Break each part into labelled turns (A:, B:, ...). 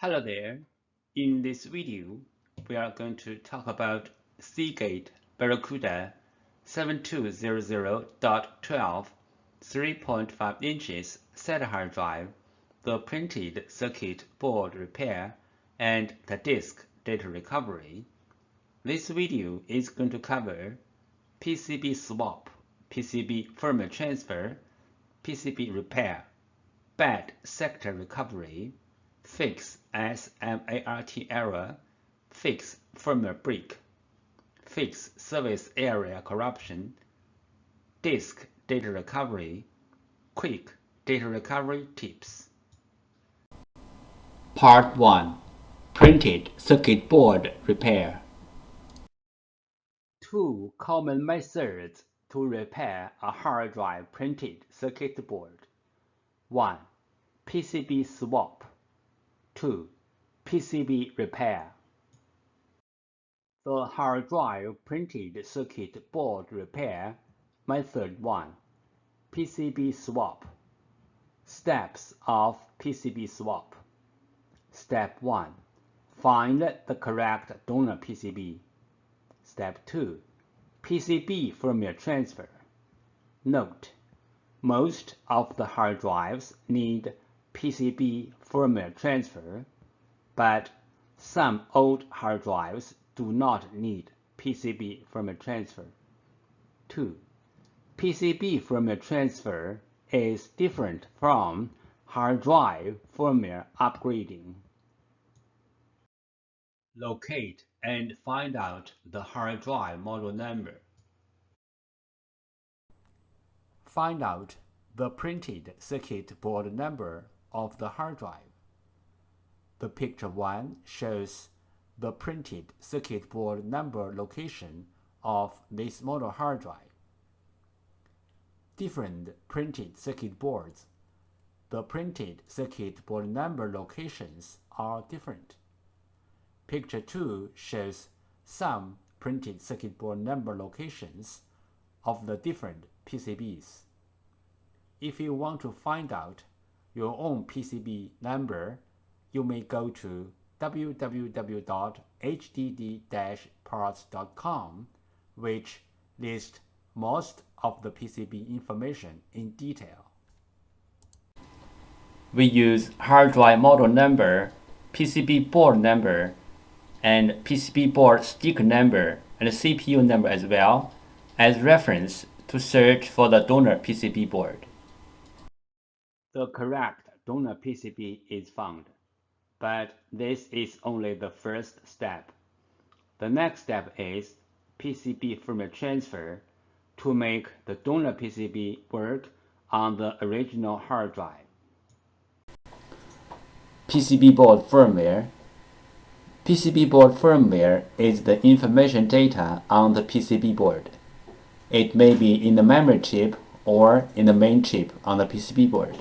A: Hello there. In this video, we are going to talk about Seagate Barracuda 7200.12 3.5 inches SATA hard drive, the printed circuit board repair, and the disk data recovery. This video is going to cover PCB swap, PCB firmware transfer, PCB repair, bad sector recovery, fix SMART error, fix firmware break, fix service area corruption, disk data recovery, quick data recovery tips. Part 1. Printed circuit board repair. Two common methods to repair a hard drive printed circuit board. 1. PCB swap. 2. PCB repair. The hard drive printed circuit board repair. Method 1. PCB swap. Steps of PCB swap. Step 1. Find the correct donor PCB. Step 2. PCB firmware transfer. Note: most of the hard drives need PCB firmware transfer, but some old hard drives do not need PCB firmware transfer. 2. PCB firmware transfer is different from hard drive firmware upgrading. Locate and find out the hard drive model number. Find out the printed circuit board number of the hard drive. The picture 1 shows the printed circuit board number location of this model hard drive. Different printed circuit boards. The printed circuit board number locations are different. Picture 2 shows some printed circuit board number locations of the different PCBs. If you want to find out your own PCB number, you may go to www.hdd-parts.com, which lists most of the PCB information in detail. We use hard drive model number, PCB board number, and PCB board sticker number and CPU number as well as reference to search for the donor PCB board. The correct donor PCB is found, but this is only the first step. The next step is PCB firmware transfer to make the donor PCB work on the original hard drive. PCB board firmware. PCB board firmware is the information data on the PCB board. It may be in the memory chip or in the main chip on the PCB board.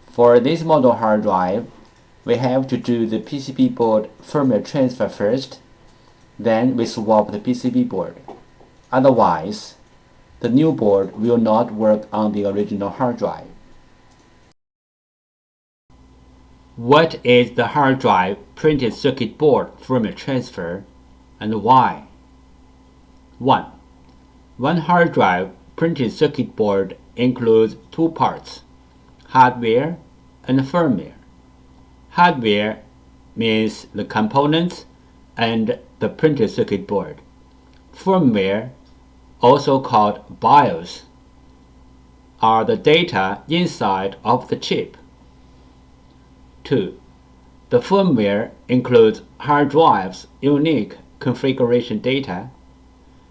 A: For this model hard drive, we have to do the PCB board firmware transfer first, then we swap the PCB board. Otherwise, the new board will not work on the original hard drive. What is the hard drive printed circuit board firmware transfer and why? 1. One hard drive printed circuit board includes two parts, hardware and firmware. Hardware means the components and the printed circuit board. Firmware, also called BIOS, are the data inside of the chip. 2. The firmware includes hard drive's unique configuration data.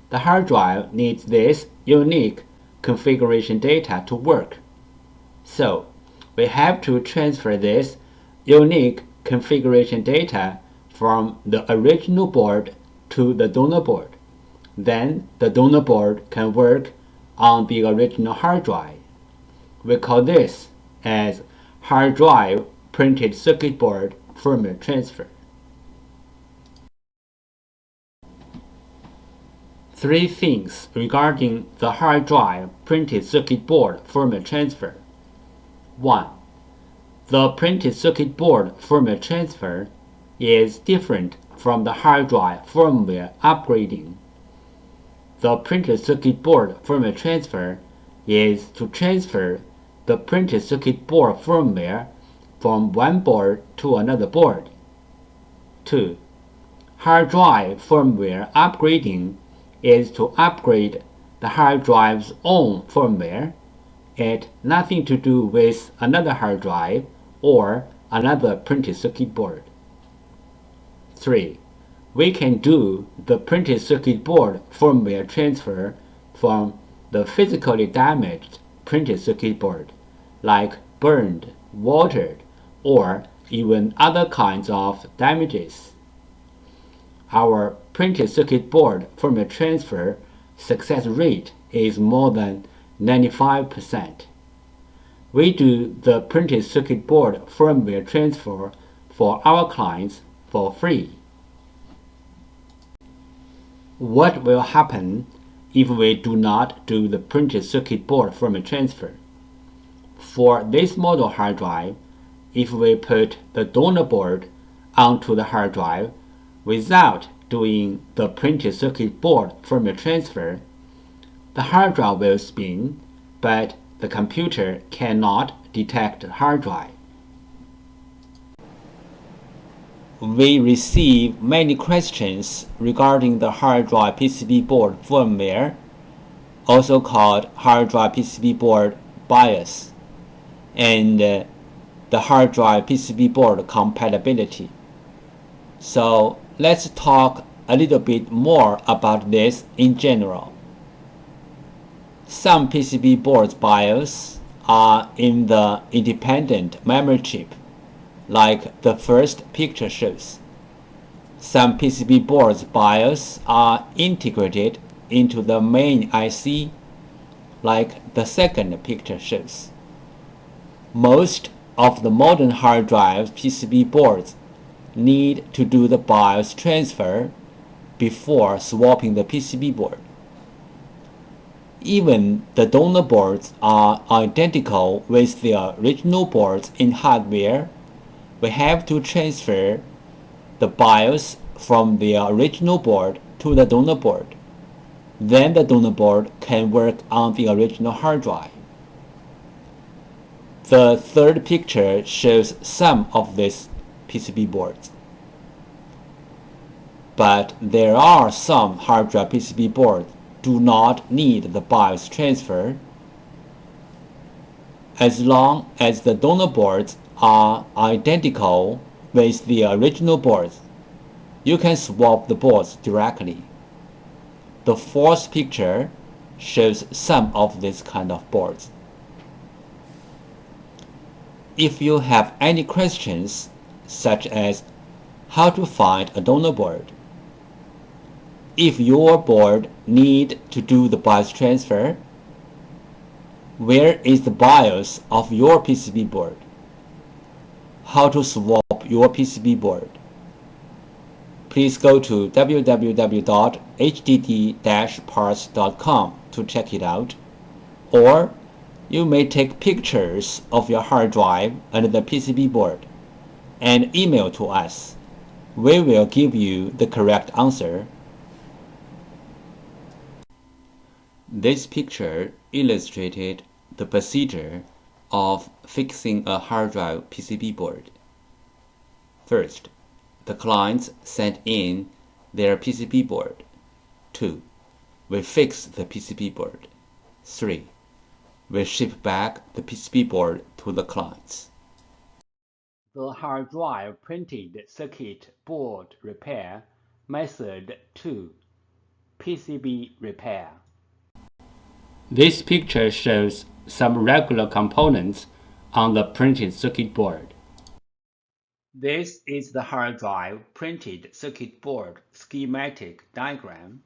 A: The hard drive needs this unique configuration data to work. So, we have to transfer this unique configuration data from the original board to the donor board. Then the donor board can work on the original hard drive. We call this as hard drive printed circuit board firmware transfer. 3 things regarding the hard drive printed circuit board firmware transfer. 1. The printed circuit board firmware transfer is different from the hard drive firmware upgrading. The printed circuit board firmware transfer is to transfer the printed circuit board firmware from one board to another board. 2. Hard drive firmware upgrading is to upgrade the hard drive's own firmware. It has nothing to do with another hard drive or another printed circuit board. 3. We can do the printed circuit board firmware transfer from the physically damaged printed circuit board, like burned, watered, or even other kinds of damages. Our printed circuit board firmware transfer success rate is more than 95%. We do the printed circuit board firmware transfer for our clients for free. What will happen if we do not do the printed circuit board firmware transfer? For this model hard drive, if we put the donor board onto the hard drive without doing the printed circuit board firmware transfer, the hard drive will spin, but the computer cannot detect the hard drive. We receive many questions regarding the hard drive PCB board firmware, also called hard drive PCB board BIOS, and the hard drive PCB board compatibility. So let's talk a little bit more about this in general. Some PCB boards BIOS are in the independent memory chip, like the first picture shows. Some PCB boards BIOS are integrated into the main IC, like the second picture shows. Most of the modern hard drive PCB boards need to do the BIOS transfer before swapping the PCB board. Even the donor boards are identical with the original boards in hardware. We have to transfer the BIOS from the original board to the donor board. Then the donor board can work on the original hard drive. The third picture shows some of these PCB boards. But there are some hard drive PCB boards do not need the BIOS transfer. As long as the donor boards are identical with the original boards, you can swap the boards directly. The fourth picture shows some of these kind of boards. If you have any questions, such as how to find a donor board, if your board need to do the BIOS transfer, where is the BIOS of your PCB board, how to swap your PCB board, please go to www.hdd-parts.com to check it out, or you may take pictures of your hard drive and the PCB board and email to us. We will give you the correct answer. This picture illustrated the procedure of fixing a hard drive PCB board. First, the clients send in their PCB board. 2. We fix the PCB board. 3. We ship back the PCB board to the clients. The hard drive printed circuit board repair method 2. PCB repair. This picture shows some regular components on the printed circuit board. This is the hard drive printed circuit board schematic diagram.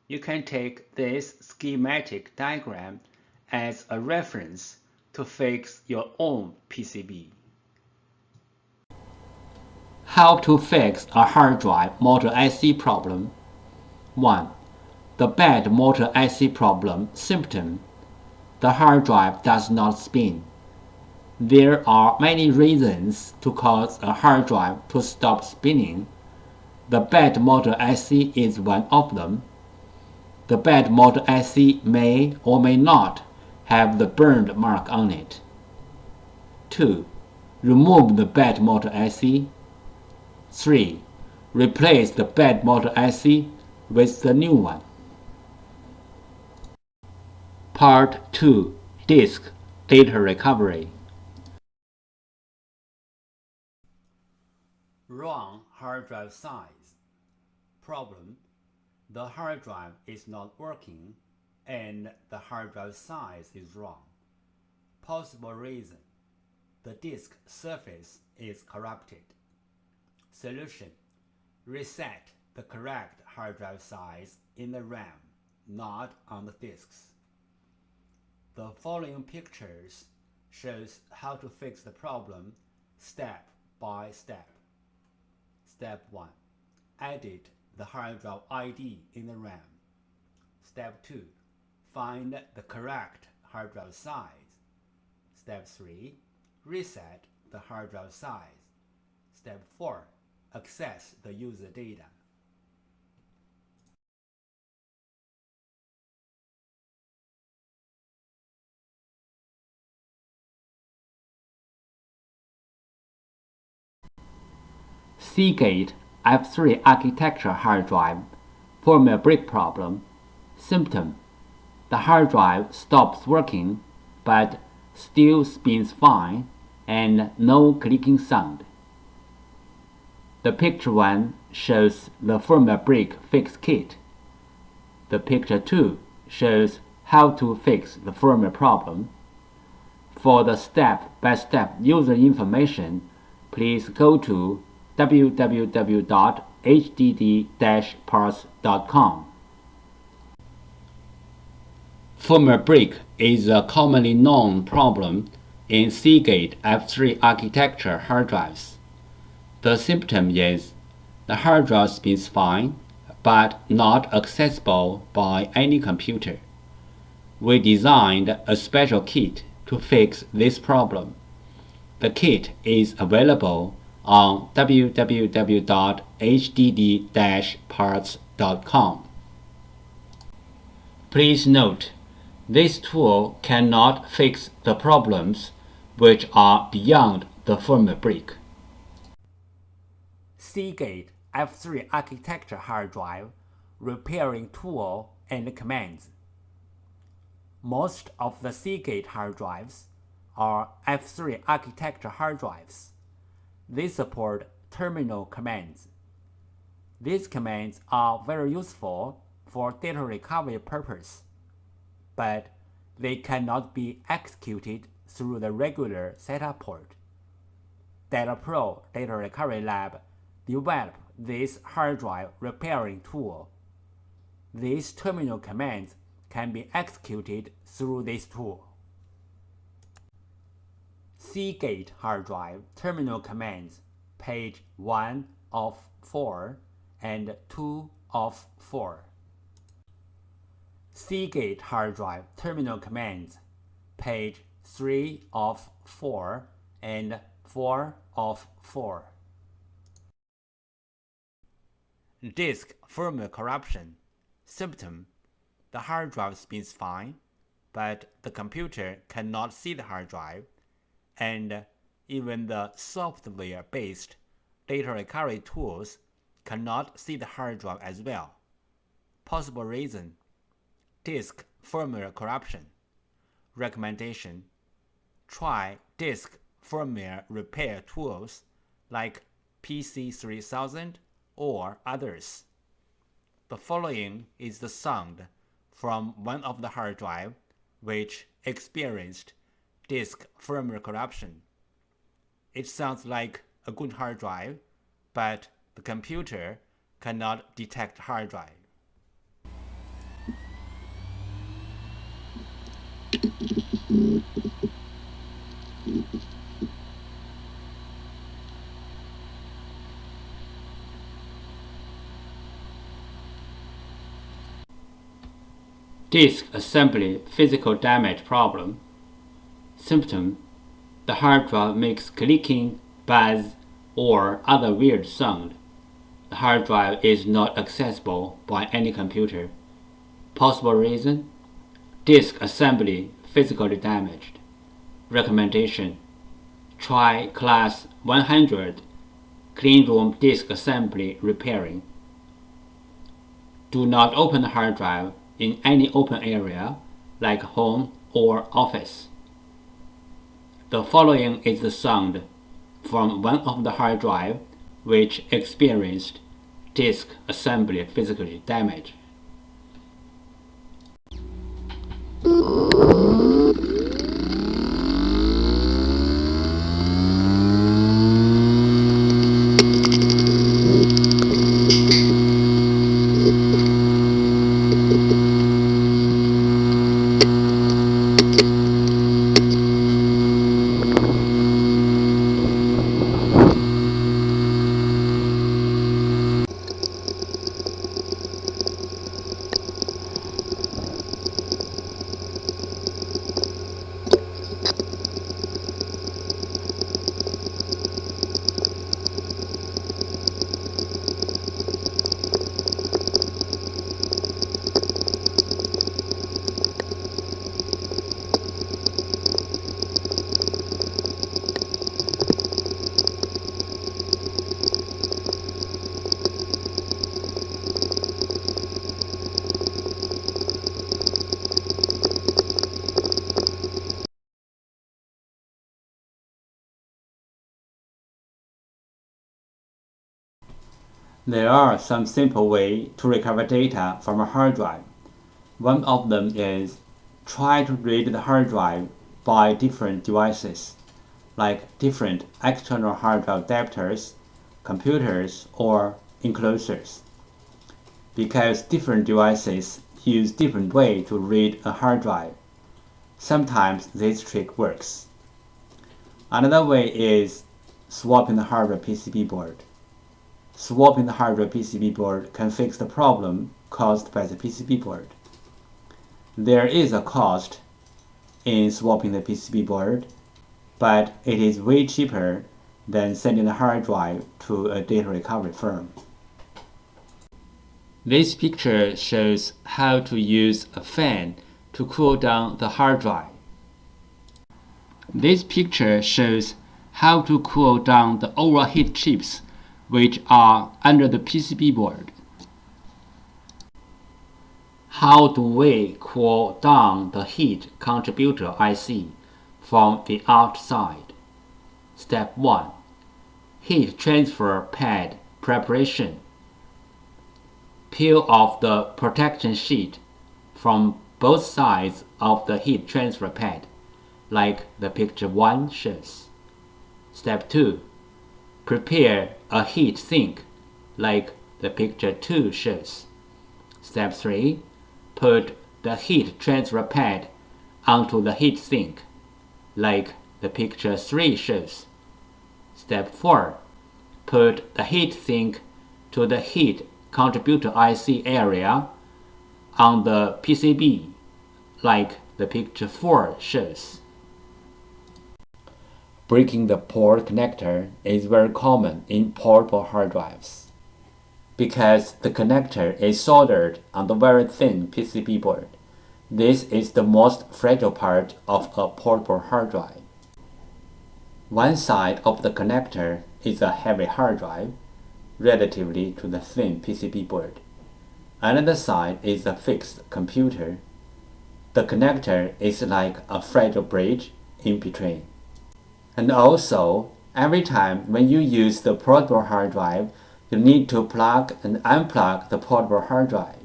A: You can take this schematic diagram as a reference to fix your own PCB. How to fix a hard drive motor IC problem. 1. The bad motor IC problem symptom. The hard drive does not spin. There are many reasons to cause a hard drive to stop spinning. The bad motor IC is one of them. The bad motor IC may or may not have the burned mark on it. 2. Remove the bad motor IC. 3. Replace the bad motor IC with the new one. Part 2. Disk Data Recovery. Wrong hard drive size. Problem: the hard drive is not working and the hard drive size is wrong. Possible reason: the disk surface is corrupted. Solution: reset the correct hard drive size in the RAM, not on the disks. The following pictures shows how to fix the problem step by step. Step 1. Edit the hard drive ID in the RAM. Step 2. Find the correct hard drive size. Step 3. Reset the hard drive size. Step 4. Access the user data. Seagate F3 architecture hard drive, firmware break problem. Symptom: the hard drive stops working but still spins fine and no clicking sound. The picture 1 shows the firmware break fix kit. The picture 2 shows how to fix the firmware problem. For the step-by-step user information, please go to www.hdd-parts.com. Firmware break is a commonly known problem in Seagate F3 architecture hard drives. The symptom is the hard drive spins fine, but not accessible by any computer. We designed a special kit to fix this problem. The kit is available on www.hdd-parts.com. Please note, this tool cannot fix the problems which are beyond the firmware break. Seagate F3 architecture hard drive repairing tool and commands. Most of the Seagate hard drives are F3 architecture hard drives. They support terminal commands. These commands are very useful for data recovery purpose, but they cannot be executed through the regular setup port. DataPro Data Recovery Lab developed this hard drive repairing tool. These terminal commands can be executed through this tool. Seagate hard drive terminal commands, page 1 of 4 and 2 of 4. Seagate hard drive terminal commands, page 3 of 4 and 4 of 4. Disk firmware corruption. Symptom: the hard drive spins fine, but the computer cannot see the hard drive, and even the software-based data recovery tools cannot see the hard drive as well. Possible reason: disk firmware corruption. Recommendation: try disk firmware repair tools like PC3000 or others. The following is the sound from one of the hard drive which experienced disk firmware corruption. It sounds like a good hard drive, but the computer cannot detect hard drive. Disk assembly physical damage problem. Symptom: the hard drive makes clicking, buzz, or other weird sound. The hard drive is not accessible by any computer. Possible reason: disk assembly physically damaged. Recommendation: try Class 100 cleanroom disk assembly repairing. Do not open the hard drive in any open area like home or office. The following is the sound from one of the hard drive which experienced disk assembly physical damage. There are some simple ways to recover data from a hard drive. One of them is try to read the hard drive by different devices, like different external hard drive adapters, computers, or enclosures. Because different devices use different ways to read a hard drive, sometimes this trick works. Another way is swapping the hardware PCB board. Swapping the hardware PCB board can fix the problem caused by the PCB board. There is a cost in swapping the PCB board, but it is way cheaper than sending the hard drive to a data recovery firm. This picture shows how to use a fan to cool down the hard drive. This picture shows how to cool down the overheat chips which are under the PCB board. How do we cool down the heat contributor IC from the outside? Step 1. Heat transfer pad preparation. Peel off the protection sheet from both sides of the heat transfer pad, like the picture 1 shows. Step 2. Prepare a heat sink, like the picture 2 shows. Step 3. Put the heat transfer pad onto the heat sink, like the picture 3 shows. Step 4. Put the heat sink to the heat contributor IC area on the PCB, like the picture 4 shows. Breaking the port connector is very common in portable hard drives, because the connector is soldered on the very thin PCB board. This is the most fragile part of a portable hard drive. One side of the connector is a heavy hard drive, relatively to the thin PCB board. Another side is a fixed computer. The connector is like a fragile bridge in between. And also, every time when you use the portable hard drive, you need to plug and unplug the portable hard drive.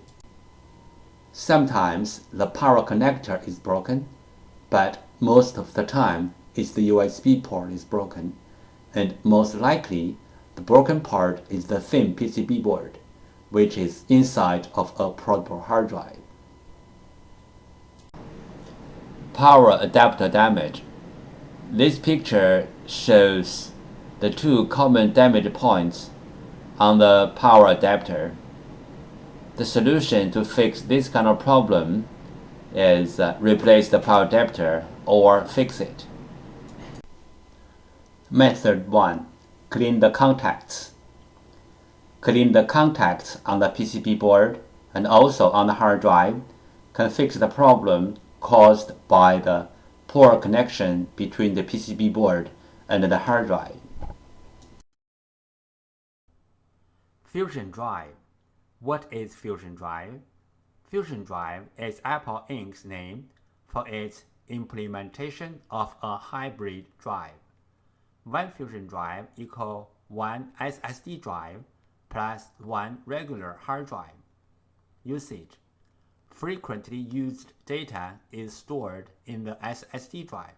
A: Sometimes the power connector is broken, but most of the time it's the USB port is broken, and most likely the broken part is the thin PCB board, which is inside of a portable hard drive. Power adapter damage. This picture shows the two common damage points on the power adapter. The solution to fix this kind of problem is replace the power adapter or fix it. Method 1. Clean the contacts. Clean the contacts on the PCB board and also on the hard drive can fix the problem caused by the poor connection between the PCB board and the hard drive. Fusion drive. What is Fusion drive? Fusion drive is Apple Inc.'s name for its implementation of a hybrid drive. One Fusion drive equals one SSD drive plus one regular hard drive. Usage. Frequently used data is stored in the SSD drive.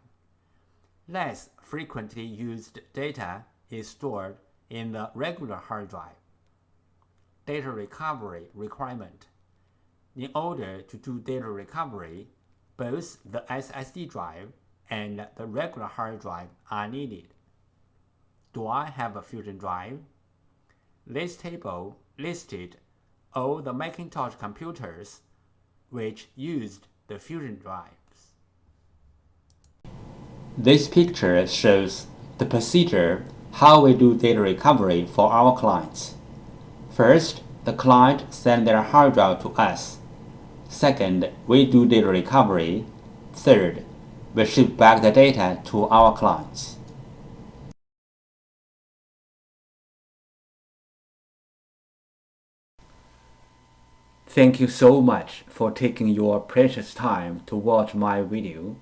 A: Less frequently used data is stored in the regular hard drive. Data recovery requirement. In order to do data recovery, both the SSD drive and the regular hard drive are needed. Do I have a Fusion drive? This table listed all the Macintosh computers which used the Fusion drives. This picture shows the procedure how we do data recovery for our clients. First, the client sends their hard drive to us. Second, we do data recovery. Third, we ship back the data to our clients. Thank you so much for taking your precious time to watch my video.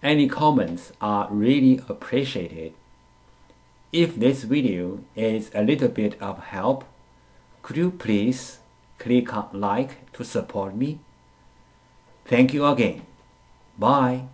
A: Any comments are really appreciated. If this video is a little bit of help, could you please click on like to support me? Thank you again. Bye.